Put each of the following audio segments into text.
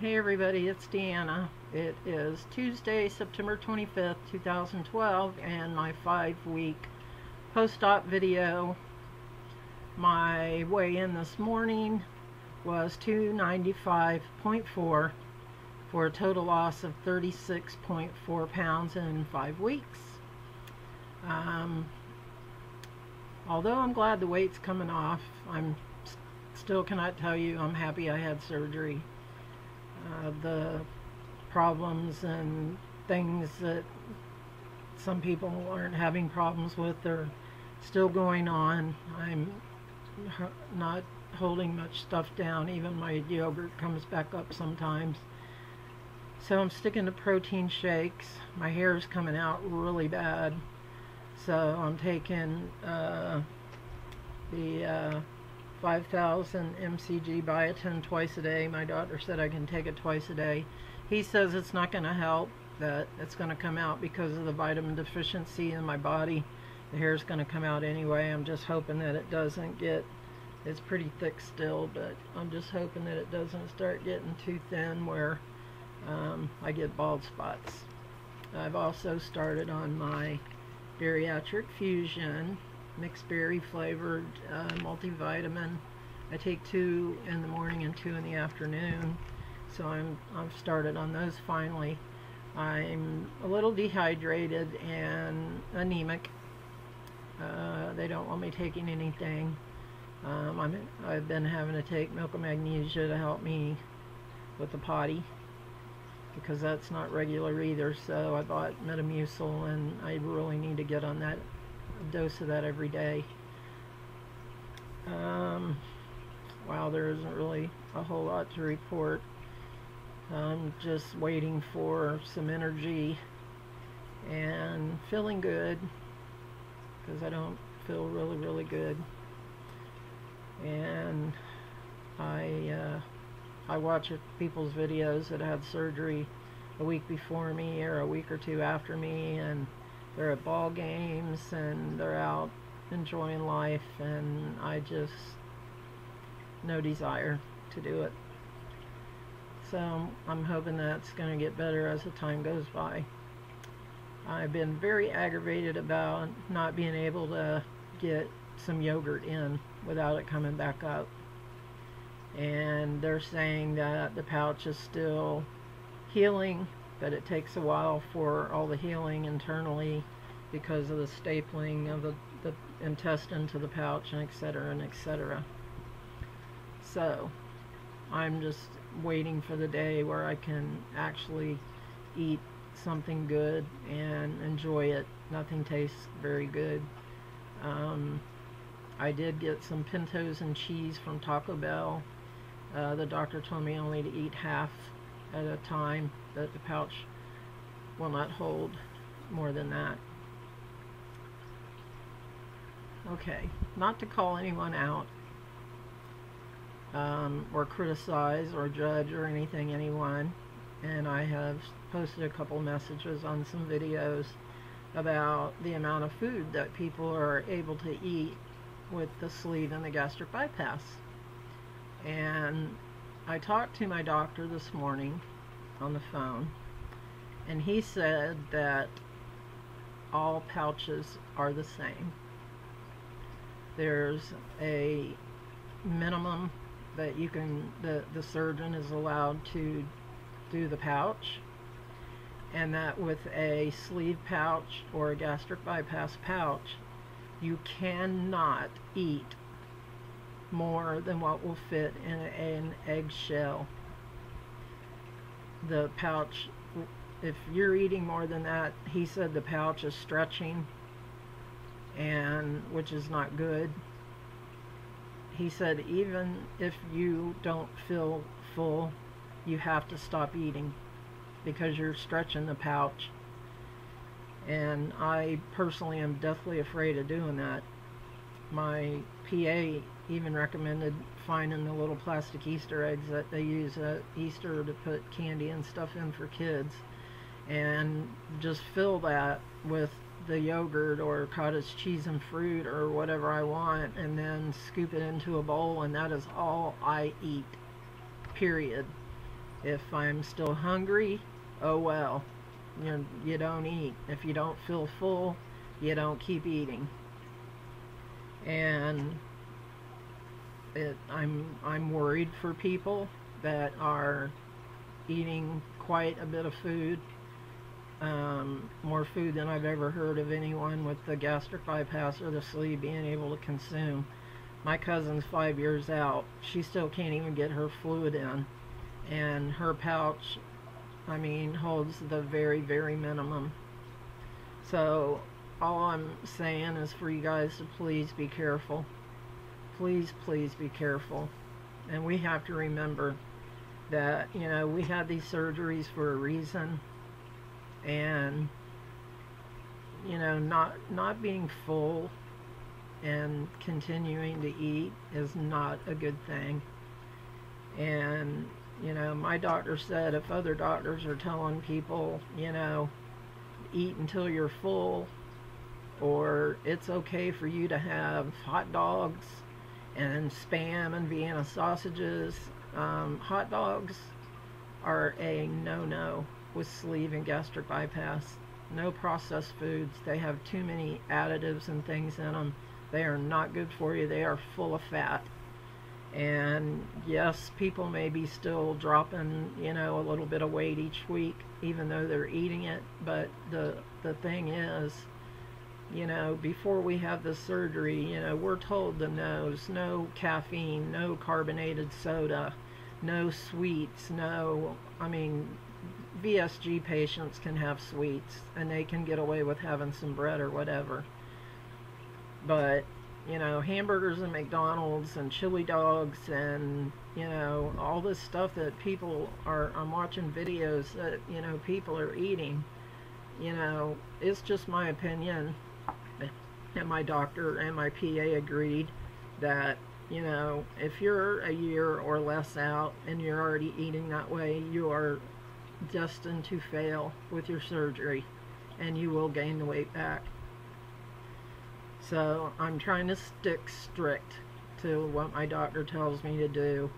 Hey everybody, it's Deanna. It is Tuesday, September 25th, 2012, and my 5-week post-op video. My weigh-in this morning was 295.4 for a total loss of 36.4 pounds in 5 weeks. Although I'm glad the weight's coming off, I'm still cannot tell you I'm happy I had surgery. The problems and things that some people aren't having problems with are still going on. I'm not holding much stuff down. Even my yogurt comes back up sometimes. So I'm sticking to protein shakes. My hair is coming out really bad. So I'm taking the 5,000 mcg biotin twice a day. My doctor said I can take it twice a day. He says it's not going to help, that it's going to come out because of the vitamin deficiency in my body. The hair is going to come out anyway. I'm just hoping that it doesn't get, it's pretty thick still, but I'm just hoping that it doesn't start getting too thin where I get bald spots. I've also started on my Bariatric Fusion mixed berry flavored multivitamin. I take 2 in the morning and 2 in the afternoon, so I've started on those finally. I'm a little dehydrated and anemic. They don't want me taking anything. I've been having to take milk of magnesia to help me with the potty, because that's not regular either. So I bought Metamucil, and I really need to get on that dose of that every day. Wow, there isn't really a whole lot to report. I'm just waiting for some energy and feeling good, because I don't feel really good. And I watch people's videos that had surgery a week before me or a week or two after me, and they're at ball games and they're out enjoying life, and I just no desire to do it. So I'm hoping that's going to get better as the time goes by. I've been very aggravated about not being able to get some yogurt in without it coming back up. And they're saying that the pouch is still healing, but it takes a while for all the healing internally because of the stapling of the intestine to the pouch, and etc. and etc. So I'm just waiting for the day where I can actually eat something good and enjoy it. Nothing tastes very good. I did get some pintos and cheese from Taco Bell. The doctor told me only to eat half at a time, that the pouch will not hold more than that. Okay, not to call anyone out or criticize or judge or anyone, and I have posted a couple messages on some videos about the amount of food that people are able to eat with the sleeve and the gastric bypass. And I talked to my doctor this morning on the phone, and he said that all pouches are the same. There's a minimum that you can, the surgeon is allowed to do the pouch, and that with a sleeve pouch or a gastric bypass pouch, you cannot eat more than what will fit in an eggshell. The pouch, if you're eating more than that, he said the pouch is stretching, and which is not good. He said even if you don't feel full, you have to stop eating because you're stretching the pouch. And I personally am deathly afraid of doing that. My PA even recommended finding the little plastic Easter eggs that they use at Easter to put candy and stuff in for kids, and just fill that with the yogurt or cottage cheese and fruit or whatever I want, and then scoop it into a bowl, and that is all I eat, period. If I'm still hungry, oh well, you don't eat. If you don't feel full, you don't keep eating. And I'm worried for people that are eating quite a bit of food, more food than I've ever heard of anyone with the gastric bypass or the sleeve being able to consume. My cousin's 5 years out. She still can't even get her fluid in, and her pouch, I mean, holds the very, very minimum. So all I'm saying is for you guys to please be careful. Please, please be careful. And we have to remember that, you know, we had these surgeries for a reason, and, you know, not being full and continuing to eat is not a good thing. And, you know, my doctor said if other doctors are telling people, you know, eat until you're full, or it's okay for you to have hot dogs and Spam and Vienna sausages, hot dogs are a no-no with sleeve and gastric bypass. No processed foods. They have too many additives and things in them. They are not good for you. They are full of fat. And yes, people may be still dropping, you know, a little bit of weight each week, even though they're eating it. But the thing is, you know, before we have the surgery, you know, we're told the no's: no caffeine, no carbonated soda, no sweets, no, I mean, VSG patients can have sweets and they can get away with having some bread or whatever. But, you know, hamburgers and McDonald's and chili dogs and, you know, all this stuff that people are, I'm watching videos that, you know, people are eating, you know, it's just my opinion. And my doctor and my PA agreed that, you know, if you're a year or less out and you're already eating that way, you are destined to fail with your surgery and you will gain the weight back. So I'm trying to stick strict to what my doctor tells me to do.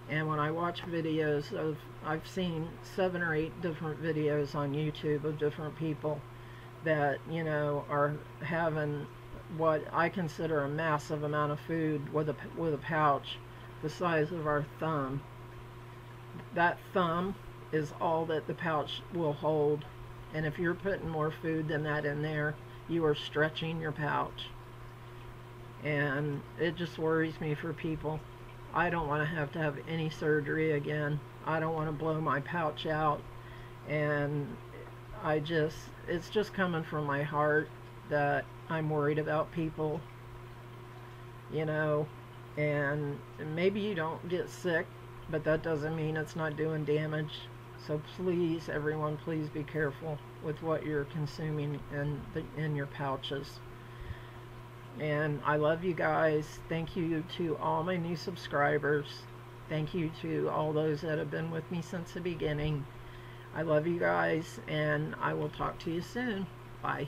And when I watch videos of, I've seen 7 or 8 different videos on YouTube of different people that, you know, are having what I consider a massive amount of food with a pouch the size of our thumb. That thumb is all that the pouch will hold, and if you're putting more food than that in there, you are stretching your pouch. And it just worries me for people. I don't want to have any surgery again. I don't want to blow my pouch out, and it's just coming from my heart that I'm worried about people, you know. And maybe you don't get sick, but that doesn't mean it's not doing damage. So please, everyone, please be careful with what you're consuming in your pouches. And I love you guys. Thank you to all my new subscribers. Thank you to all those that have been with me since the beginning. I love you guys, and I will talk to you soon. Bye.